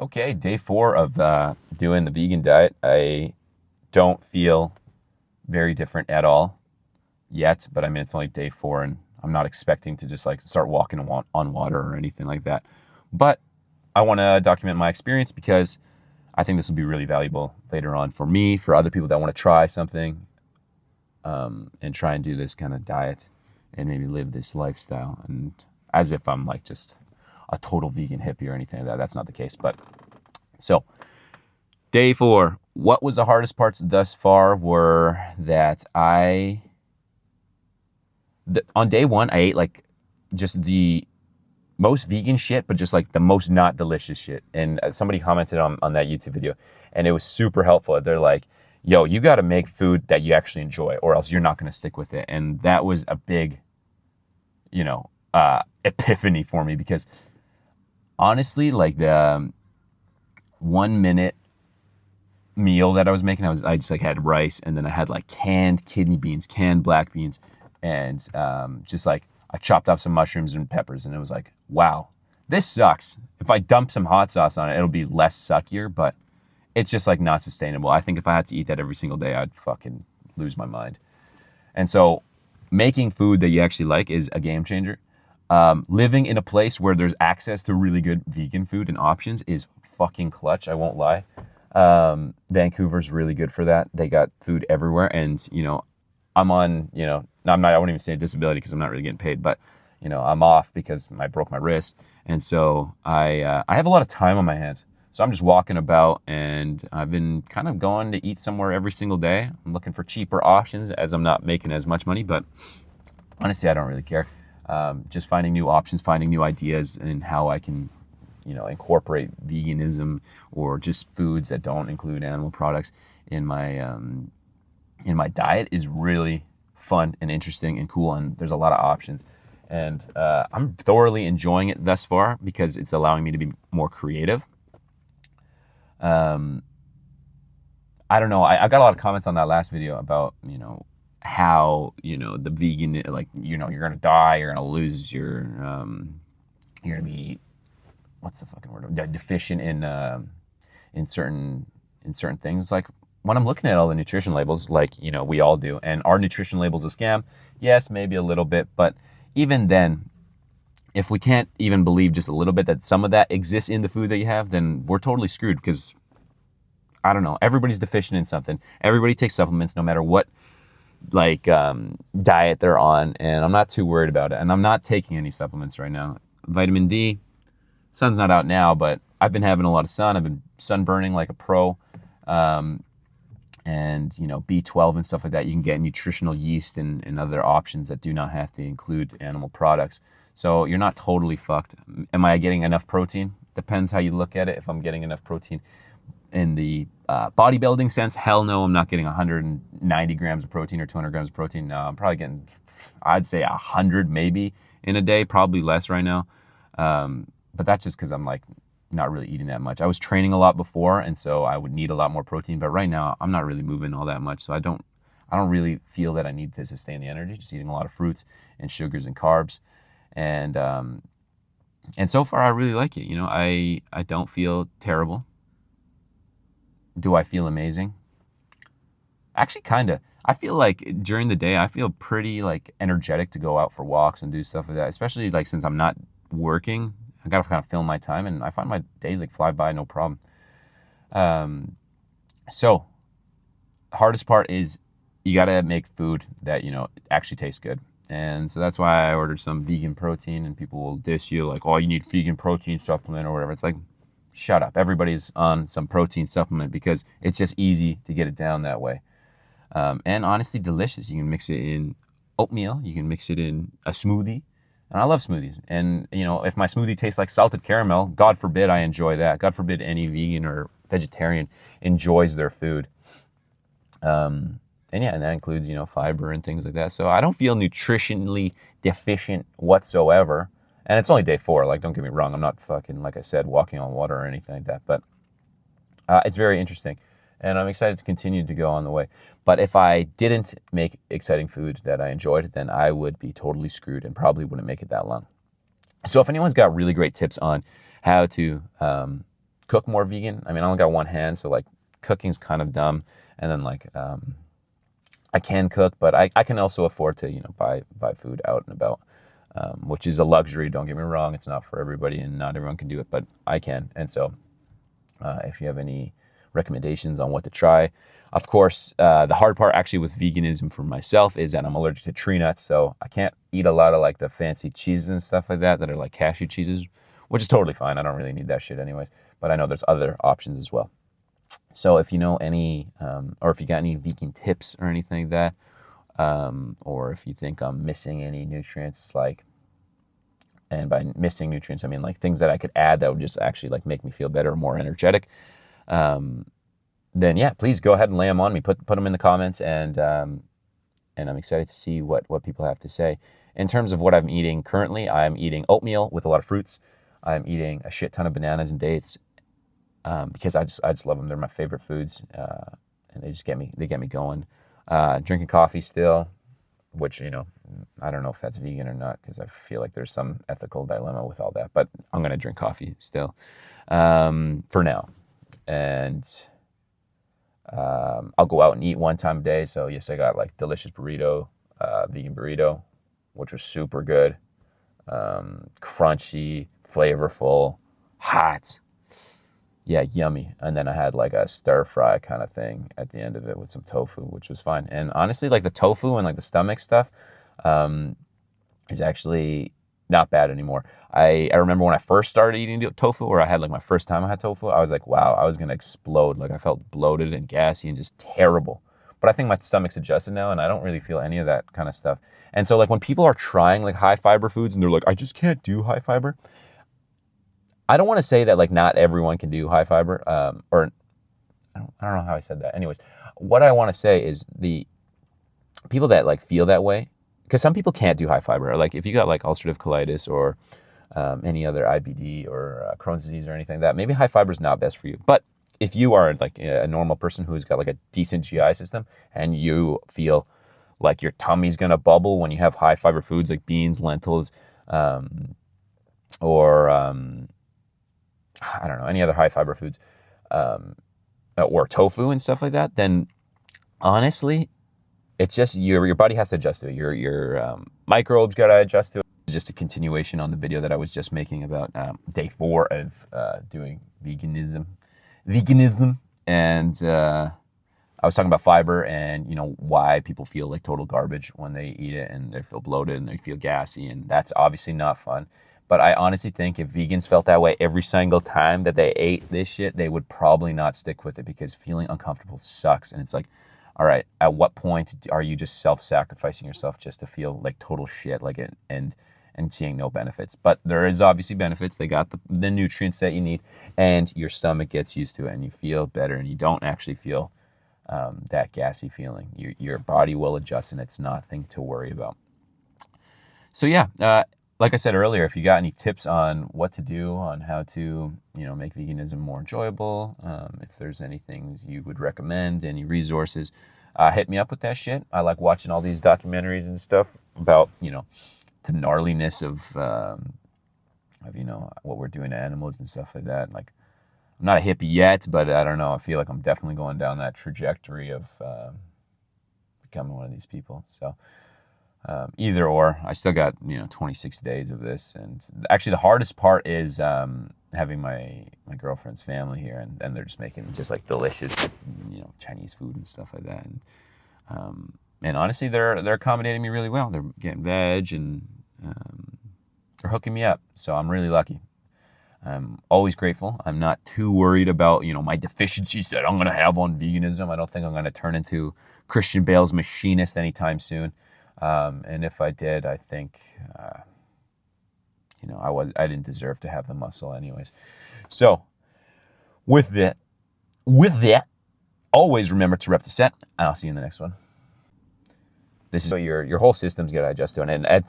Okay, day 4 of doing the vegan diet. I don't feel very different at all yet, but I mean, it's only day 4, and I'm not expecting to just like start walking on water or anything like that. But I want to document my experience because I think this will be really valuable later on for me, for other people that want to try something and try and do this kind of diet and maybe live this lifestyle. And as if I'm like just a total vegan hippie or anything like that. That's not the case. But so, day 4. What was the hardest parts thus far were that on day 1, I ate like just the most vegan shit, but just like the most not delicious shit. And somebody commented on that YouTube video, and it was super helpful. They're like, yo, you got to make food that you actually enjoy, or else you're not going to stick with it. And that was a big, epiphany for me because honestly, like the 1 minute meal that I was making, I just like had rice, and then I had like canned kidney beans, canned black beans, and just like I chopped up some mushrooms and peppers, and it was like, wow, this sucks. If I dump some hot sauce on it, it'll be less suckier, but it's just like not sustainable. I think if I had to eat that every single day, I'd fucking lose my mind. And so making food that you actually like is a game changer. Living in a place where there's access to really good vegan food and options is fucking clutch. I won't lie. Vancouver's really good for that. They got food everywhere. And, I'm on, I won't even say disability because I'm not really getting paid, but, I'm off because I broke my wrist. And so I have a lot of time on my hands. So I'm just walking about, and I've been kind of going to eat somewhere every single day. I'm looking for cheaper options as I'm not making as much money, but honestly, I don't really care. Just finding new options, finding new ideas, and how I can, incorporate veganism or just foods that don't include animal products in my diet is really fun and interesting and cool. And there's a lot of options, and I'm thoroughly enjoying it thus far because it's allowing me to be more creative. I don't know. I got a lot of comments on that last video about, how, the vegan, like, you're going to die, you're going to lose you're going to be, what's the fucking word? Deficient in certain things. It's like when I'm looking at all the nutrition labels, like, we all do, and our nutrition label's a scam. Yes, maybe a little bit, but even then, if we can't even believe just a little bit that some of that exists in the food that you have, then we're totally screwed because, I don't know, everybody's deficient in something. Everybody takes supplements no matter what diet they're on, and I'm not too worried about it. And I'm not taking any supplements right now. Vitamin D, sun's not out now, but I've been having a lot of sun. I've been sunburning like a pro. And B12 and stuff like that, you can get nutritional yeast and other options that do not have to include animal products. So you're not totally fucked. Am I getting enough protein? Depends how you look at it. If I'm getting enough protein in the bodybuilding sense, hell no, I'm not getting 190 grams of protein or 200 grams of protein. No, I'm probably getting, I'd say 100 maybe in a day, probably less right now. But that's just because I'm like not really eating that much. I was training a lot before, and so I would need a lot more protein. But right now, I'm not really moving all that much, so I don't really feel that I need to sustain the energy. Just eating a lot of fruits and sugars and carbs, and so far I really like it. I don't feel terrible. Do I feel amazing? Actually, kind of. I feel like during the day, I feel pretty like energetic to go out for walks and do stuff like that. Especially like since I'm not working, I gotta kind of fill my time, and I find my days like fly by no problem. So hardest part is you gotta make food that actually tastes good. And so that's why I ordered some vegan protein, and people will diss you like, oh, you need vegan protein supplement or whatever. It's like, shut up. Everybody's on some protein supplement because it's just easy to get it down that way. And honestly, delicious. You can mix it in oatmeal. You can mix it in a smoothie. And I love smoothies. And, if my smoothie tastes like salted caramel, God forbid I enjoy that. God forbid any vegan or vegetarian enjoys their food. And that includes, fiber and things like that. So I don't feel nutritionally deficient whatsoever. And it's only day 4. Like, don't get me wrong. I'm not fucking, like I said, walking on water or anything like that. But it's very interesting. And I'm excited to continue to go on the way. But if I didn't make exciting food that I enjoyed, then I would be totally screwed and probably wouldn't make it that long. So if anyone's got really great tips on how to cook more vegan. I mean, I only got one hand, so like cooking's kind of dumb. And then like I can cook, but I can also afford to, you know, buy food out and about, which is a luxury. Don't get me wrong. It's not for everybody and not everyone can do it, but I can. And so if you have any recommendations on what to try, of course, the hard part actually with veganism for myself is that I'm allergic to tree nuts. So I can't eat a lot of like the fancy cheeses and stuff like that are like cashew cheeses, which is totally fine. I don't really need that shit anyways, but I know there's other options as well. So if you know any, or if you got any vegan tips or anything like that, or if you think I'm missing any nutrients, like, and by missing nutrients, I mean like things that I could add that would just actually like make me feel better, more energetic, then yeah, please go ahead and lay them on me. Put them in the comments, and I'm excited to see what people have to say. In terms of what I'm eating currently, I'm eating oatmeal with a lot of fruits. I'm eating a shit ton of bananas and dates. Because I just love them. They're my favorite foods, and they get me going. Drinking coffee still, which, you know, I don't know if that's vegan or not, because I feel like there's some ethical dilemma with all that, but I'm gonna drink coffee still, for now. And I'll go out and eat one time a day. So yes, I got like delicious burrito, vegan burrito, which was super good, crunchy, flavorful, hot. Yeah, yummy. And then I had like a stir fry kind of thing at the end of it with some tofu, which was fine. And honestly, like the tofu and like the stomach stuff is actually not bad anymore. I remember when I first started eating tofu, or I had like my first time I had tofu, I was like, wow, I was going to explode. Like I felt bloated and gassy and just terrible. But I think my stomach's adjusted now, and I don't really feel any of that kind of stuff. And so like when people are trying like high fiber foods and they're like, I just can't do high fiber, I don't want to say that like not everyone can do high fiber, or I don't know how I said that. Anyways, what I want to say is the people that like feel that way, because some people can't do high fiber. Like if you got like ulcerative colitis or any other IBD or Crohn's disease or anything like that, maybe high fiber is not best for you. But if you are like a normal person who's got like a decent GI system and you feel like your tummy's gonna bubble when you have high fiber foods like beans, lentils, or I don't know, any other high fiber foods, or tofu and stuff like that, then honestly, it's just your body has to adjust to it. Your microbes got to adjust to it. It's just a continuation on the video that I was just making about day 4 of doing veganism. And I was talking about fiber and, you know, why people feel like total garbage when they eat it, and they feel bloated and they feel gassy, and that's obviously not fun. But I honestly think if vegans felt that way every single time that they ate this shit, they would probably not stick with it, because feeling uncomfortable sucks. And it's like, all right, at what point are you just self-sacrificing yourself just to feel like total shit, like it, and seeing no benefits? But there is obviously benefits. They got the nutrients that you need, and your stomach gets used to it, and you feel better, and you don't actually feel that gassy feeling. Your body will adjust, and it's nothing to worry about. So yeah, like I said earlier, if you got any tips on what to do, on how to, you know, make veganism more enjoyable, if there's any things you would recommend, any resources, hit me up with that shit. I like watching all these documentaries and stuff about, you know, the gnarliness of you know, what we're doing to animals and stuff like that. Like, I'm not a hippie yet, but I don't know. I feel like I'm definitely going down that trajectory of becoming one of these people. So either or, I still got, you know, 26 days of this. And actually the hardest part is having my girlfriend's family here, and they're just making just like delicious, you know, Chinese food and stuff like that. And honestly, they're accommodating me really well. They're getting veg, and they're hooking me up. So I'm really lucky. I'm always grateful. I'm not too worried about, you know, my deficiencies that I'm going to have on veganism. I don't think I'm going to turn into Christian Bale's machinist anytime soon. And if I did, I think, you know, I didn't deserve to have the muscle anyways. So with that, always remember to rep the set, and I'll see you in the next one. This is so your whole system's got to adjust to it. And it's